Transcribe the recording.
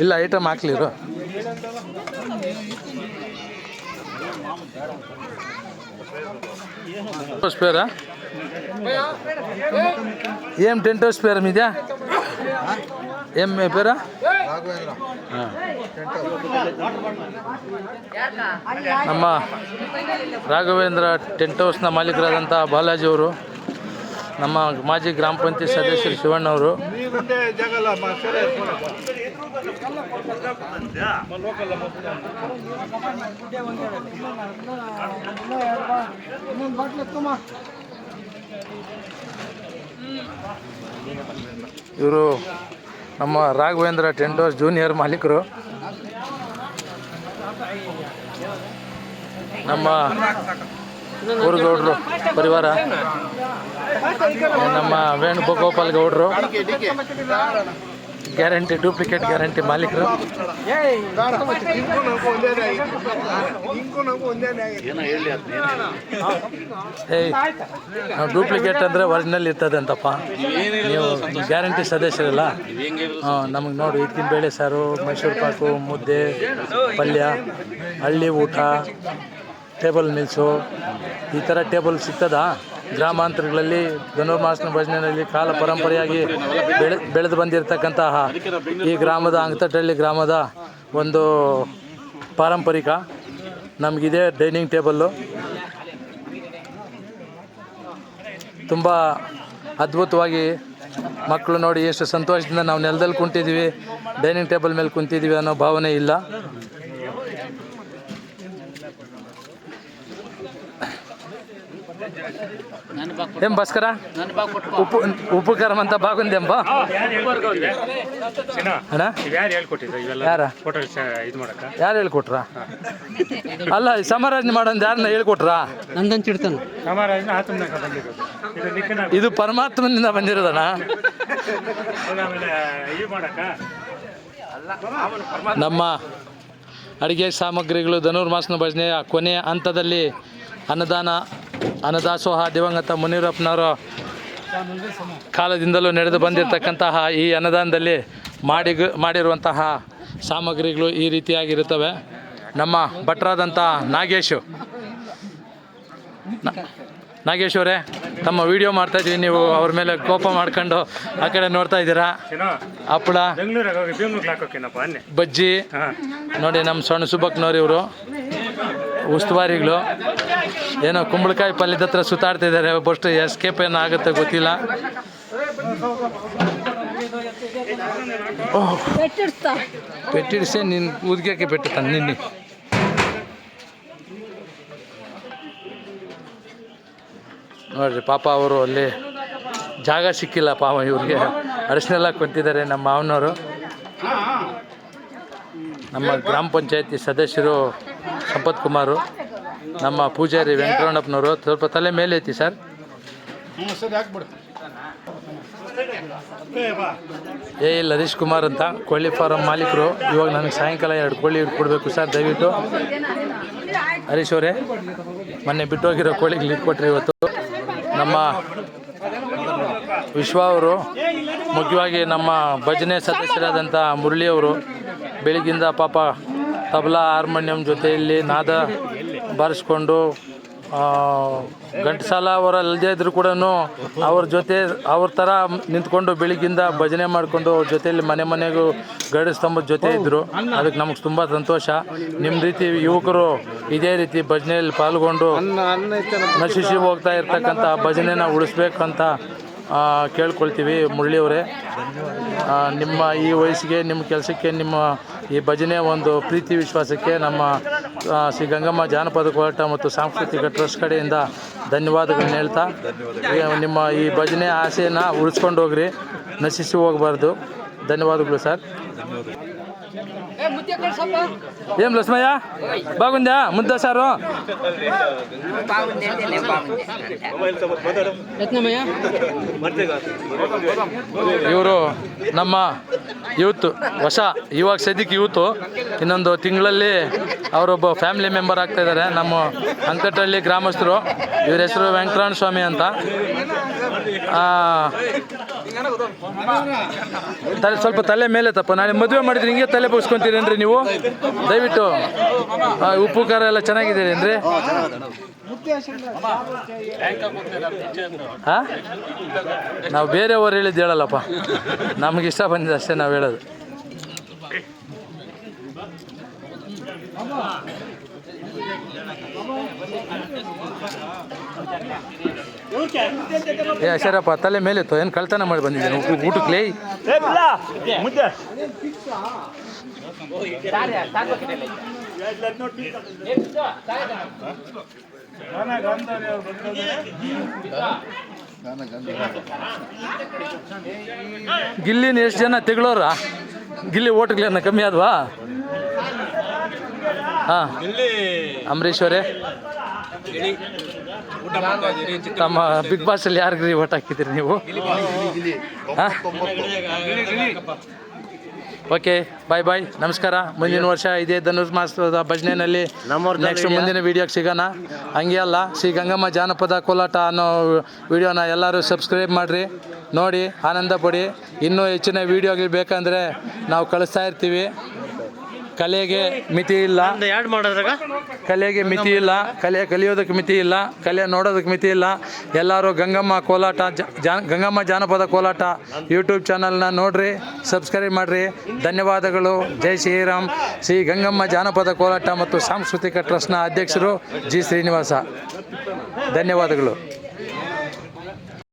ಇಲ್ಲ ಐಟಮ್ ಹಾಕ್ಲಿರು స్పేరా ఏం 10 స్పేర్ మీదా ఏం మీ పేరా ನಮ್ಮ ರಾಘವೇಂದ್ರ ಟೆಂಟ್ ಹೌಸ್ನ ಮಾಲೀಕರಾದಂಥ ಬಾಲಾಜಿ ಅವರು, ನಮ್ಮ ಮಾಜಿ ಗ್ರಾಮ ಪಂಚಾಯತ್ ಸದಸ್ಯರು ಶಿವಣ್ಣವರು, ಇವರು ನಮ್ಮ ರಾಘವೇಂದ್ರ ಟೆಂಟ್ ಹೌಸ್ ಜೂನಿಯರ್ ಮಾಲೀಕರು, ನಮ್ಮ ಊರುಗೌಡರು ಪರಿವಾರ, ನಮ್ಮ ವೇಣುಗೋಪಾಲ್ ಗೌಡರು, ಗ್ಯಾರಂಟಿ ಡೂಪ್ಲಿಕೇಟ್ ಗ್ಯಾರಂಟಿ ಮಾಲೀಕರು. ನಾವು ಡೂಪ್ಲಿಕೇಟ್ ಅಂದರೆ ಒರಿಜಿನಲ್ ಇರ್ತದೆ ಅಂತಪ್ಪ, ನೀವು ಗ್ಯಾರಂಟಿ ಸದಸ್ಯರಲ್ಲ. ನಮಗೆ ನೋಡಿ ಇದ್ಕಿನ ಬೇಳೆ ಸಾರು, ಮೈಸೂರು ಪಾಕು, ಮುದ್ದೆ, ಪಲ್ಯ, ಹಳ್ಳಿ ಊಟ, ಟೇಬಲ್ ಮಿಲ್ಸು, ಈ ಥರ ಟೇಬಲ್ ಸಿಗ್ತದಾ? ಗ್ರಾಮಾಂತರಗಳಲ್ಲಿ ಧನುರ್ಮಾಸನ ಭಜನೆಯಲ್ಲಿ ಕಾಲ ಪರಂಪರೆಯಾಗಿ ಬೆಳೆದು ಬಂದಿರತಕ್ಕಂತಹ ಈ ಗ್ರಾಮದ ಅಂಕತಟ್ಟಳ್ಳಿ ಗ್ರಾಮದ ಒಂದು ಪಾರಂಪರಿಕ ನಮಗಿದೆ ಡೈನಿಂಗ್ ಟೇಬಲ್ಲು. ತುಂಬ ಅದ್ಭುತವಾಗಿ ಮಕ್ಕಳು ನೋಡಿ ಎಷ್ಟು ಸಂತೋಷದಿಂದ ನಾವು ನೆಲದಲ್ಲಿ ಕುಂತಿದ್ದೀವಿ, ಡೈನಿಂಗ್ ಟೇಬಲ್ ಮೇಲೆ ಕುಂತಿದ್ದೀವಿ ಅನ್ನೋ ಭಾವನೆ ಇಲ್ಲ. ఏం భాస్కరా ఉప్పు కారం అంతా బాగుందేంబ ಯಾರು ಹೇಳ್ಕೊಟ್ರ? ಅಲ್ಲ ಸಮಾರಾಧನೆ ಮಾಡೋದು ಯಾರನ್ನ ಹೇಳ್ಕೊಟ್ರಾ? ನಂದಂಚಿಡ್ತಾನೆ ಇದು ಪರಮಾತ್ಮನಿಂದ ಬಂದಿರೋದಣ್ಣ. ನಮ್ಮ ಅಡುಗೆ ಸಾಮಗ್ರಿಗಳು ಧನುರ್ಮಾಸನ ಭಜನೆಯ ಕೊನೆಯ ಹಂತದಲ್ಲಿ ಅನ್ನದಾಸೋಹ ದಿವಂಗತ ಮುನಿರಪ್ಪನವರ ಕಾಲದಿಂದಲೂ ನಡೆದು ಬಂದಿರತಕ್ಕಂತಹ ಈ ಅನ್ನದಾನದಲ್ಲಿ ಮಾಡಿರುವಂತಹ ಸಾಮಗ್ರಿಗಳು ಈ ರೀತಿಯಾಗಿರುತ್ತವೆ. ನಮ್ಮ ಭಟ್ರಾದಂಥ ನಾಗೇಶ್ ಅವರೇ, ತಮ್ಮ ವಿಡಿಯೋ ಮಾಡ್ತಾಯಿದ್ದೀವಿ, ನೀವು ಅವ್ರ ಮೇಲೆ ಕೋಪ ಮಾಡ್ಕೊಂಡು ಆ ಕಡೆ ನೋಡ್ತಾ ಇದ್ದೀರಾ. ಹಪ್ಪಳ, ಬಜ್ಜಿ ನೋಡಿ, ನಮ್ಮ ಸಣ್ಣ ಸುಬ್ಬಕ್ಕನವ್ರು ಇವರು ಉಸ್ತುವಾರಿಗಳು ಏನೋ ಕುಂಬಳಕಾಯಿ ಪಲ್ಯದ ಹತ್ರ ಸುತ್ತಾಡ್ತಿದ್ದಾರೆ. ಒಬ್ಬಷ್ಟು ಎಸ್ಕೇಪ್ ಏನೋ ಆಗುತ್ತೆ ಗೊತ್ತಿಲ್ಲ. ಪೆಟ್ಟಿಡಿಸಿ ನಿನ್ನ ಊದ್ಗಕ್ಕೆ ಪೆಟ್ಟುತ್ತಾನೆ ನಿನ್ನೆ. ನೋಡ್ರಿ ಪಾಪ ಅವರು ಅಲ್ಲಿ ಜಾಗ ಸಿಕ್ಕಿಲ್ಲ ಪಾಪ ಇವ್ರಿಗೆ, ಅರಿಶಿನೆಲ್ಲ ಕುಂತಿದ್ದಾರೆ ನಮ್ಮ ಮಾವನವರು. ನಮ್ಮ ಗ್ರಾಮ ಪಂಚಾಯತಿ ಸದಸ್ಯರು ಸಂಪತ್ ಕುಮಾರು, ನಮ್ಮ ಪೂಜಾರಿ ವೆಂಕಟರಮಣಪ್ಪನವರು. ಸ್ವಲ್ಪ ತಲೆ ಮೇಲೆ ಐತಿ ಸರ್. ಇಲ್ಲ ಹರೀಶ್ ಕುಮಾರ್ ಅಂತ ಕೋಳಿ ಫಾರಂ ಮಾಲೀಕರು. ಇವಾಗ ನನಗೆ ಸಾಯಂಕಾಲ 2 ಕೋಳಿ ಕೊಡಬೇಕು ಸರ್, ದಯವಿಟ್ಟು. ಹರೀಶ್ ಅವರೇ, ಮೊನ್ನೆ ಬಿಟ್ಟೋಗಿರೋ ಕೋಳಿಗೆ ಇಟ್ಕೊಟ್ರಿ ಇವತ್ತು. ನಮ್ಮ ವಿಶ್ವ ಅವರು, ಮುಖ್ಯವಾಗಿ ನಮ್ಮ ಭಜನೆ ಸದಸ್ಯರಾದಂಥ ಮುರಳಿಯವರು ಬೆಳಗಿಂದ ಪಾಪ ತಬಲಾ ಹಾರ್ಮೋನಿಯಂ ಜೊತೆಯಲ್ಲಿ ನಾದ ಬಾರಿಸ್ಕೊಂಡು ಘಂಟಸಾಲ ಅವರಲ್ಲದೇ ಇದ್ದರೂ ಕೂಡ ಅವ್ರ ಜೊತೆ ಅವ್ರ ಥರ ನಿಂತ್ಕೊಂಡು ಬೆಳಗಿಂದ ಭಜನೆ ಮಾಡಿಕೊಂಡು ಅವ್ರ ಜೊತೆಯಲ್ಲಿ ಮನೆಗೂ ಗರುಡ ಸ್ತಂಭದ ಜೊತೆ ಇದ್ದರು. ಅದಕ್ಕೆ ನಮಗೆ ತುಂಬ ಸಂತೋಷ. ನಿಮ್ಮ ರೀತಿ ಯುವಕರು ಇದೇ ರೀತಿ ಭಜನೆಯಲ್ಲಿ ಪಾಲ್ಗೊಂಡು ನಶಿಸಿ ಹೋಗ್ತಾ ಇರ್ತಕ್ಕಂಥ ಭಜನೆನ ಉಳಿಸ್ಬೇಕಂತ ಕೇಳ್ಕೊಳ್ತೀವಿ. ಮುರಳಿಯವರೇ, ನಿಮ್ಮ ಈ ವಯಸ್ಸಿಗೆ, ನಿಮ್ಮ ಕೆಲಸಕ್ಕೆ, ನಿಮ್ಮ ಈ ಭಜನೆ ಒಂದು ಪ್ರೀತಿ ವಿಶ್ವಾಸಕ್ಕೆ ನಮ್ಮ ಶ್ರೀ ಗಂಗಮ್ಮ ಜಾನಪದ ಹೋರಾಟ ಮತ್ತು ಸಾಂಸ್ಕೃತಿಕ ಟ್ರಸ್ಟ್ ಕಡೆಯಿಂದ ಧನ್ಯವಾದಗಳನ್ನ ಹೇಳ್ತಾ, ನಿಮ್ಮ ಈ ಭಜನೆ ಆಸೆಯನ್ನು ಉಳಿಸ್ಕೊಂಡು ಹೋಗ್ರಿ, ನಶಿಸಿ ಹೋಗಬಾರ್ದು. ధన్యవాదాలు సార్. ఏం లక్ష్మయ్య బాగుందా ముద్ద సారు? ಇವರು ನಮ್ಮ ಯೂತ್, ಹೊಸ ಇವಾಗ ಸದ್ಯಕ್ಕೆ ಯೂತು, ಇನ್ನೊಂದು ತಿಂಗಳಲ್ಲಿ ಅವರೊಬ್ಬ ಫ್ಯಾಮಿಲಿ ಮೆಂಬರ್ ಆಗ್ತಾಯಿದ್ದಾರೆ. ನಮ್ಮ ಅಂಕಟಹಳ್ಳಿ ಗ್ರಾಮಸ್ಥರು. ಇವ್ರ ಹೆಸರು ವೆಂಕಟರಮಣ ಸ್ವಾಮಿ ಅಂತ. ಸ್ವಲ್ಪ ತಲೆ ಮೇಲೆ ತಪ್ಪ. ನಾಳೆ ಮದುವೆ ಮಾಡಿದ್ರೆ ಹಿಂಗೆ ತಲೆ ಬಗ್ಸ್ಕೊಂತೀರೇನ್ರಿ ನೀವು? ದಯವಿಟ್ಟು ಉಪ್ಪು ಖಾರ ಎಲ್ಲ ಚೆನ್ನಾಗಿದ್ದೀರಿ ಏನ್ರಿ? ಹಾಂ, ನಾವು ಬೇರೆಯವ್ರು ಹೇಳಿದ್ದು ಹೇಳಲ್ಲಪ್ಪ, ನಮಗೆ ಇಷ್ಟ ಬಂದಿದೆ ಅಷ್ಟೇ ನಾವು ಹೇಳೋದು. ಏ ಅಶರಪ್ಪ, ತಲೆ ಮೇಲೆ ಇತ್ತು, ಏನು ಕಳ್ತನ ಮಾಡಿ ಬಂದಿದ್ದೇನೆ ಊಟಕ್ಕೆ? ಗಿಲ್ಲಿನ ಎಷ್ಟು ಜನ ತೆಗಳೋರ? ಗಿಲ್ಲಿ ಓಟ್ಗಳನ್ನ ಕಮ್ಮಿ ಆದ್ವಾ? ಹಾಂ, ಅಂಬರೀಶ್ ಅವರೇ, ತಮ್ಮ ಬಿಗ್ ಬಾಸಲ್ಲಿ ಯಾರಿಗ್ರಿ ಓಟ್ ಹಾಕಿದ್ದೀರಿ ನೀವು? ಹಾಂ, ಓಕೆ, ಬಾಯ್ ಬಾಯ್, ನಮಸ್ಕಾರ. ಮುಂದಿನ ವರ್ಷ ಇದೇ ಧನುರ್ಮಾಸದ ಭಜನೆಯಲ್ಲಿ ನೆಕ್ಸ್ಟ್ ಮುಂದಿನ ವೀಡಿಯೋಗೆ ಸಿಗೋಣ. ಹಂಗೆ ಅಲ್ಲ, ಶ್ರೀ ಗಂಗಮ್ಮ ಜಾನಪದ ಕೋಲಾಟ ಅನ್ನೋ ವಿಡಿಯೋನ ಎಲ್ಲರೂ ಸಬ್ಸ್ಕ್ರೈಬ್ ಮಾಡಿರಿ, ನೋಡಿ ಆನಂದ ಪಡಿ. ಇನ್ನೂ ಹೆಚ್ಚಿನ ವೀಡಿಯೋಗಳು ಬೇಕಂದರೆ ನಾವು ಕಳಿಸ್ತಾ ಇರ್ತೀವಿ. ಕಲೆಗೆ ಮಿತಿ ಇಲ್ಲ, ಕಲೆಗೆ ಮಿತಿ ಇಲ್ಲ, ಕಲಿಯೋದಕ್ಕೆ ಮಿತಿ ಇಲ್ಲ, ಕಲೆ ನೋಡೋದಕ್ಕೆ ಮಿತಿ ಇಲ್ಲ. ಎಲ್ಲರೂ ಗಂಗಮ್ಮ ಕೋಲಾಟ ಗಂಗಮ್ಮ ಜಾನಪದ ಕೋಲಾಟ ಯೂಟ್ಯೂಬ್ ಚಾನಲ್ನ ನೋಡಿರಿ, ಸಬ್ಸ್ಕ್ರೈಬ್ ಮಾಡಿರಿ. ಧನ್ಯವಾದಗಳು. ಜೈ ಶ್ರೀರಾಮ್. ಶ್ರೀ ಗಂಗಮ್ಮ ಜಾನಪದ ಕೋಲಾಟ ಮತ್ತು ಸಾಂಸ್ಕೃತಿಕ ಟ್ರಸ್ಟ್ನ ಅಧ್ಯಕ್ಷರು ಜಿ ಶ್ರೀನಿವಾಸ. ಧನ್ಯವಾದಗಳು.